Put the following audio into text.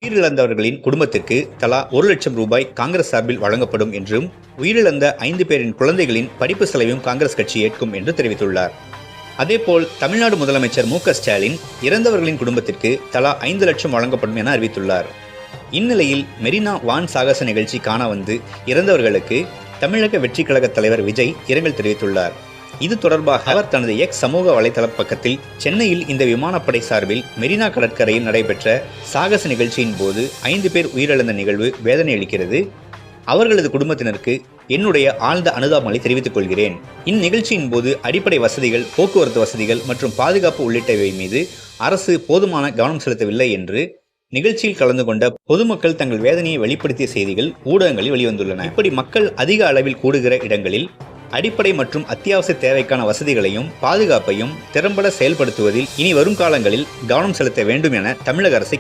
உயிரிழந்தவர்களின் குடும்பத்திற்கு தலா 1,00,000 ரூபாய் காங்கிரஸ் சார்பில் வழங்கப்படும் என்றும், உயிரிழந்த 5 பேரின் குழந்தைகளின் படிப்பு செலவையும் காங்கிரஸ் கட்சி ஏற்கும் என்று தெரிவித்துள்ளார். அதேபோல் தமிழ்நாடு முதலமைச்சர் மு.க.ஸ்டாலின் இறந்தவர்களின் குடும்பத்திற்கு தலா 5 லட்சம் வழங்கப்படும் என அறிவித்துள்ளார். இந்நிலையில் மெரினா வான் சாகச நிகழ்ச்சி காண வந்து இறந்தவர்களுக்கு தமிழக வெற்றி கழக தலைவர் விஜய் இரங்கல் தெரிவித்துள்ளார். இது தொடர்பாக அவர் தனது எக்ஸ் சமூக வலைதள பக்கத்தில் சென்னையில் இந்த விமானப்படை சார்பில் மெரினா கடற்கரையில் நடைபெற்ற சாகச நிகழ்ச்சியின் போது 5 பேர் உயிரிழந்த நிகழ்வு வேதனை அளிக்கிறது. அவர்களது குடும்பத்தினருக்கு என்னுடைய ஆழ்ந்த அனுதாபங்களை தெரிவித்துக் கொள்கிறேன். இந்நிகழ்ச்சியின் போது அடிப்படை வசதிகள், போக்குவரத்து வசதிகள் மற்றும் பாதுகாப்பு உள்ளிட்டவை மீது அரசு போதுமான கவனம் செலுத்தவில்லை என்று நிகழ்ச்சியில் கலந்து கொண்ட பொதுமக்கள் தங்கள் வேதனையை வெளிப்படுத்திய செய்திகள் ஊடகங்களில் வெளிவந்துள்ளன. இப்படி மக்கள் அதிக அளவில் கூடுகிற இடங்களில் அடிப்படை மற்றும் அத்தியாவசிய தேவைக்கான வசதிகளையும் பாதுகாப்பையும் திறம்பட செயல்படுத்துவதில் இனி வரும் காலங்களில் கவனம் செலுத்த வேண்டும் என தமிழக அரசை